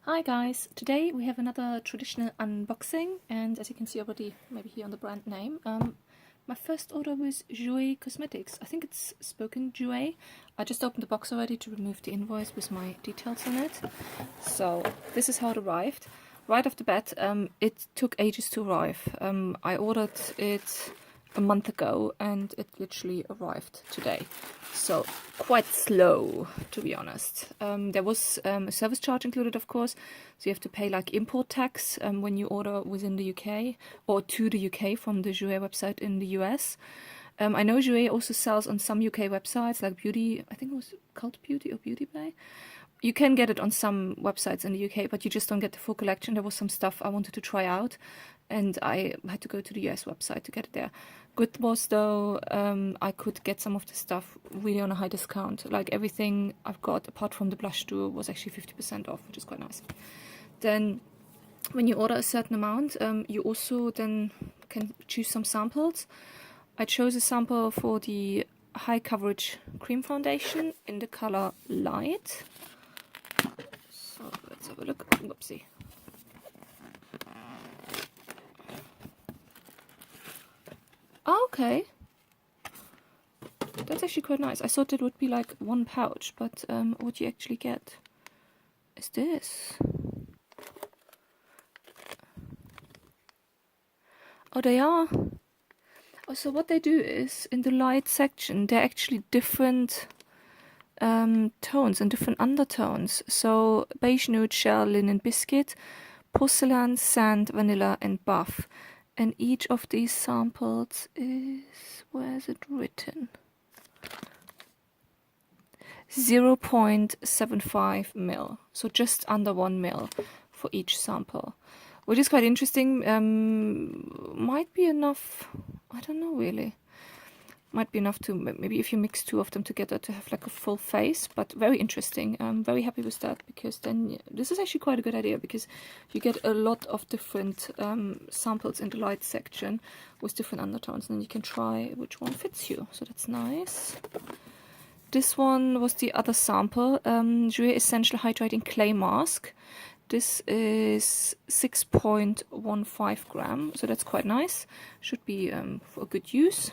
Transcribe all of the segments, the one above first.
Hi guys, today we have another traditional unboxing, and as you can see already, maybe here on the brand name, my first order was Jouer Cosmetics. I think it's spoken Jouer. I just opened the box already to remove the invoice with my details on it. So this is how it arrived. Right off the bat, it took ages to arrive. I ordered it a month ago and it literally arrived today. So quite slow, to be honest. There was a service charge included, of course, so you have to pay like import tax when you order within the UK or to the UK from the Jouer website in the US. I know Jouer also sells on some UK websites like Beauty, I think it was Cult Beauty or Beauty Bay. You can get it on some websites in the UK, but you just don't get the full collection. There was some stuff I wanted to try out, and I had to go to the US website to get it there. Good was though, I could get some of the stuff really on a high discount. Like everything I've got, apart from the blush duo, was actually 50% off, which is quite nice. Then, when you order a certain amount, you also then can choose some samples. I chose a sample for the high coverage cream foundation in the color Light. So let's have a look. Whoopsie. Oh, okay. That's actually quite nice. I thought it would be like one pouch, but what you actually get is this. Oh, they are. Oh, so what they do is, in the light section, they're actually different tones and different undertones. So beige nude, shell, linen, biscuit, porcelain, sand, vanilla, and buff. And each of these samples is, where is it written? 0.75 mil, so just under 1 mil for each sample, which is quite interesting. Might be enough, I don't know really. Might be enough to, maybe if you mix two of them together, to have like a full face, but very interesting. I'm very happy with that, because then this is actually quite a good idea, because you get a lot of different samples in the light section with different undertones, and then you can try which one fits you, so that's nice. This one was the other sample, Jouer Essential Hydrating Clay Mask. This is 6.15 grams, so that's quite nice. Should be for good use.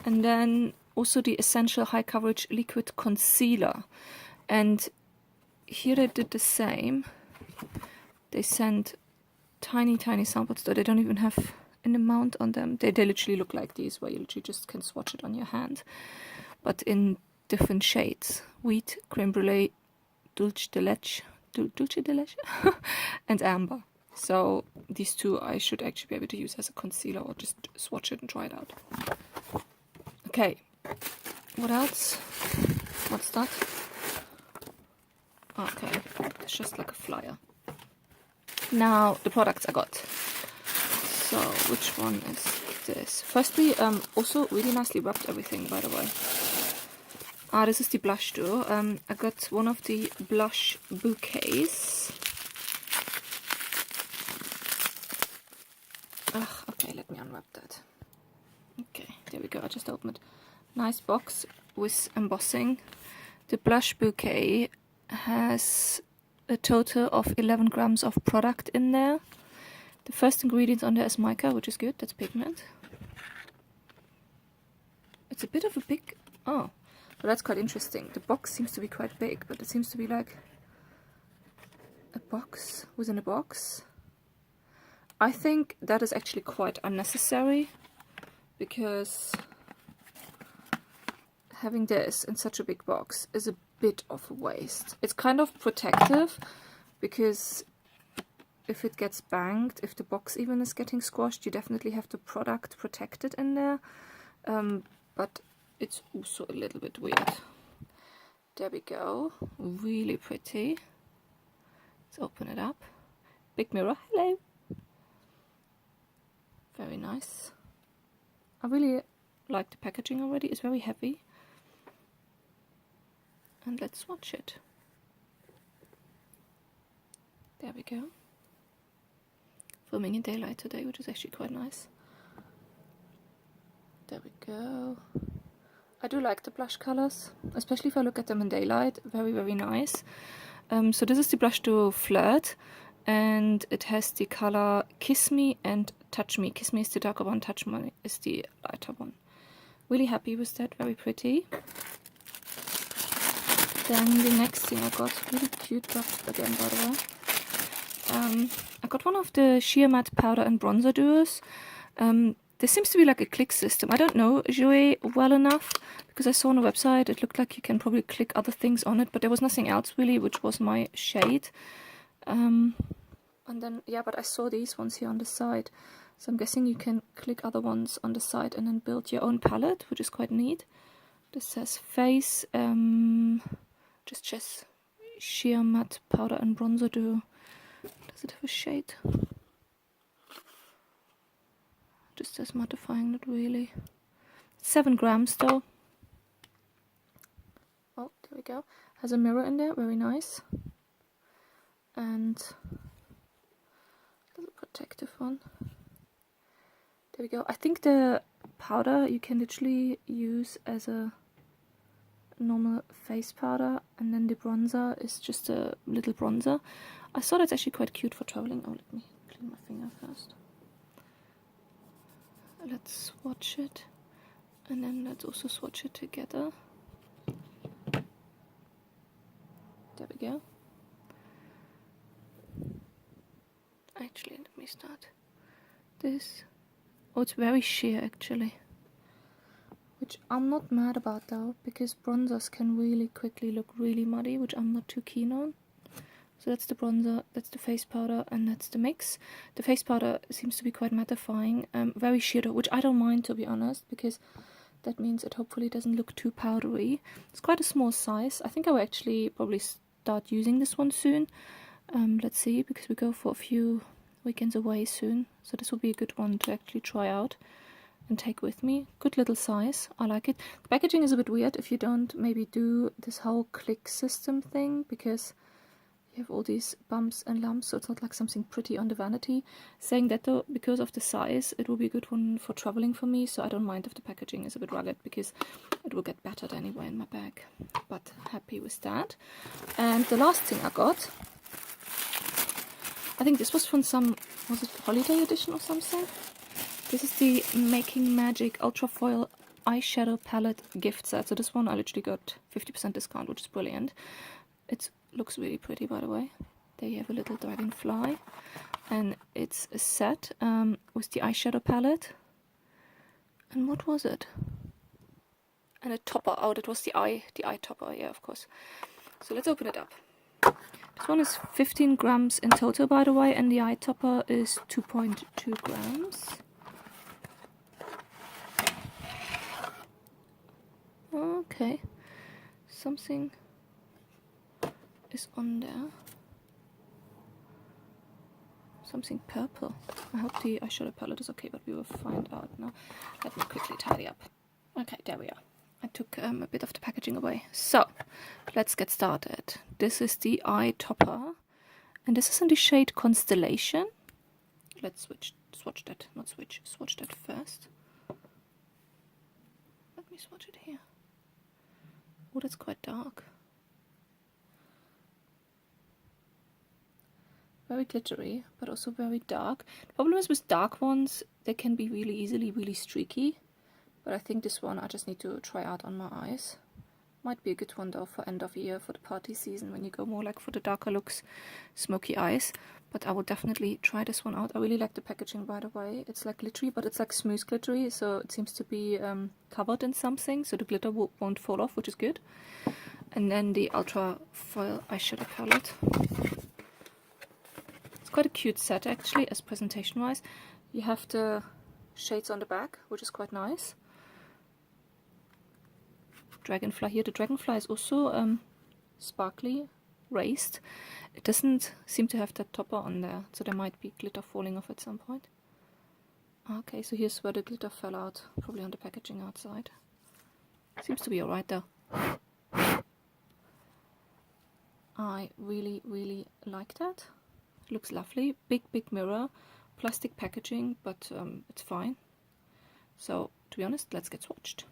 And then also the Essential High Coverage Liquid Concealer. And here they did the same. They sent tiny samples, though they don't even have an amount on them. They literally look like these, where you literally just can swatch it on your hand. But in different shades. Wheat, creme brulee, dulce de leche, and amber. So these two I should actually be able to use as a concealer, or just swatch it and try it out. Okay, what else? What's that? Okay, it's just like a flyer. Now the products I got. So which one is this? Firstly, also really nicely wrapped everything, by the way. This is the blush duo. I got one of the blush bouquets. Okay, let me unwrap that. Okay, there we go, I just opened it. Nice box with embossing. The blush bouquet has a total of 11 grams of product in there. The first ingredient on there is mica, which is good, that's pigment. It's a bit of a big... oh, well, that's quite interesting. The box seems to be quite big, but it seems to be like a box within a box. I think that is actually quite unnecessary, because having this in such a big box is a bit of a waste. It's kind of protective, because if it gets banged, if the box even is getting squashed, you definitely have the product protected in there. But it's also a little bit weird. There we go. Really pretty. Let's open it up. Big mirror. Hello. Very nice. I really like the packaging already. It's very heavy. And let's swatch it. There we go. Filming in daylight today, which is actually quite nice. There we go. I do like the blush colors, especially if I look at them in daylight. Very nice. So this is the blush duo Flirt, and it has the color Kiss Me and Touch Me. Kiss Me is the darker one, Touch Me is the lighter one. Really happy with that, very pretty. Then the next thing I got, really cute drops again, by the way. I got one of the Sheer Matte Powder and Bronzer duos. There seems to be like a click system. I don't know Jouer well enough, because I saw on the website it looked like you can probably click other things on it, but there was nothing else really, which was my shade. And then, yeah, but I saw these ones here on the side. So I'm guessing you can click other ones on the side and then build your own palette, which is quite neat. This says Face, just Sheer Matte Powder and Bronzer Duo. Does it have a shade? Just says mattifying, not really. 7 grams though. Oh, there we go. Has a mirror in there, very nice. And there's a protective one. There we go. I think the powder you can literally use as a normal face powder, and then the bronzer is just a little bronzer. I thought it's actually quite cute for traveling. Oh, let me clean my finger first. Let's swatch it, and then let's also swatch it together. There we go. Actually, let me start this. Oh, it's very sheer actually, which I'm not mad about though, because bronzers can really quickly look really muddy, which I'm not too keen on. So that's the bronzer, that's the face powder, and that's the mix. The face powder seems to be quite mattifying, very sheer, which I don't mind to be honest, because that means it hopefully doesn't look too powdery. It's quite a small size. I think I will actually probably start using this one soon. Let's see, because we go for a few weekends away soon, so this will be a good one to actually try out and take with me. Good little size, I like it. The packaging is a bit weird if you don't maybe do this whole click system thing, because you have all these bumps and lumps, so it's not like something pretty on the vanity. Saying that though, because of the size, it will be a good one for traveling for me, so I don't mind if the packaging is a bit rugged, because it will get battered anyway in my bag. But happy with that. And the last thing I got, I think this was from some, was it holiday edition or something? This is the Making Magic Ultra Foil Eyeshadow Palette gift set. So this one I literally got 50% discount, which is brilliant. It looks really pretty, by the way. There you have a little dragonfly, and it's a set with the eyeshadow palette. And what was it? And a topper. Oh, that was the eye topper. Yeah, of course. So let's open it up. This one is 15 grams in total, by the way, and the eye topper is 2.2 grams. Okay, something is on there. Something purple. I hope the eyeshadow palette is okay, but we will find out now. Let me quickly tidy up. Okay, there we are. I took a bit of the packaging away. So, let's get started. This is the eye topper, and this is in the shade Constellation. Let's swatch that first. Let me swatch it here. Oh, that's quite dark. Very glittery, but also very dark. The problem is with dark ones, they can be really easily really streaky. But I think this one I just need to try out on my eyes. Might be a good one though for end of year, for the party season, when you go more like for the darker looks, smoky eyes. But I will definitely try this one out. I really like the packaging, by the way. It's like glittery, but it's like smooth glittery, so it seems to be covered in something, so the glitter won't fall off, which is good. And then the Ultra Foil Eyeshadow Palette. It's quite a cute set actually, as presentation wise. You have the shades on the back, which is quite nice. Dragonfly here. The dragonfly is also sparkly, raised. It doesn't seem to have that topper on there, so there might be glitter falling off at some point. Okay, so here's where the glitter fell out, probably on the packaging outside. Seems to be alright though. I really, really like that. It looks lovely. Big mirror, plastic packaging, but it's fine. So, to be honest, let's get swatched.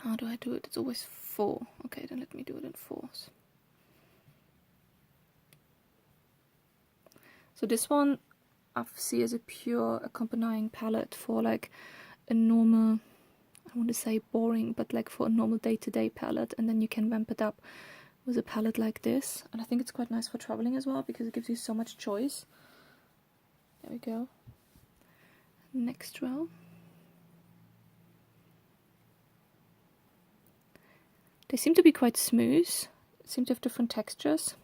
How do I do it? It's always 4. Okay, then let me do it in 4s. So this one I see as a pure accompanying palette for like a normal, I want to say boring, but like for a normal day-to-day palette, and then you can ramp it up with a palette like this. And I think it's quite nice for traveling as well because it gives you so much choice. There we go. Next row. They seem to be quite smooth, seem to have different textures,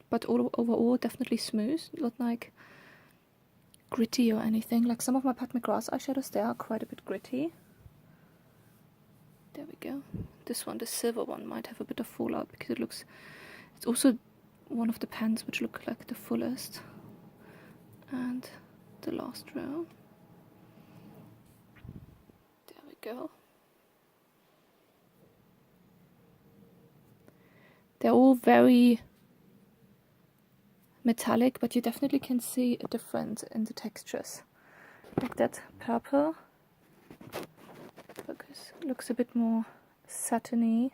but overall definitely smooth, not like gritty or anything. Like some of my Pat McGrath eyeshadows, they are quite a bit gritty. There we go. This one, the silver one, might have a bit of fallout because it's also one of the pans which look like the fullest. And the last row. There we go. They're all very metallic, but you definitely can see a difference in the textures. Like that purple looks a bit more satiny,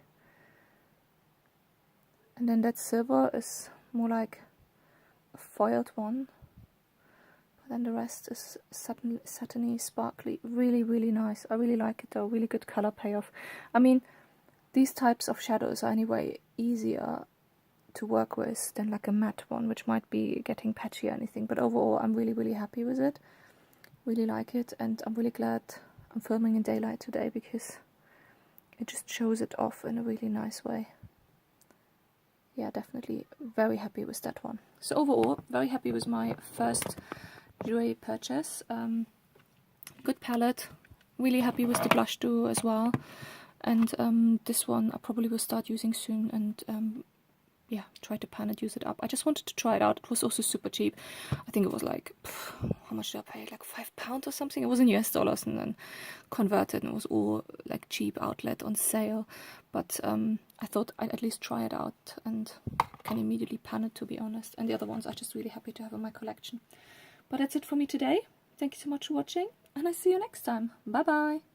and then that silver is more like a foiled one, but then the rest is satiny, sparkly. Really, really nice. I really like it though. Really good color payoff. I mean, these types of shadows are anyway easier to work with than like a matte one, which might be getting patchy or anything, but overall I'm really, really happy with it. Really like it, and I'm really glad I'm filming in daylight today because it just shows it off in a really nice way. Yeah, definitely very happy with that one. So overall, very happy with my first Jouer purchase. Good palette, really happy with the blush duo as well, and this one I probably will start using soon, and yeah, try to pan it, use it up. I just wanted to try it out. It was also super cheap. I think it was like, how much did I pay? Like £5 or something. It was in US dollars and then converted, and it was all like cheap outlet on sale. But I thought I'd at least try it out and can immediately pan it, to be honest. And the other ones are just really happy to have in my collection. But that's it for me today. Thank you so much for watching, and I see you next time. Bye bye.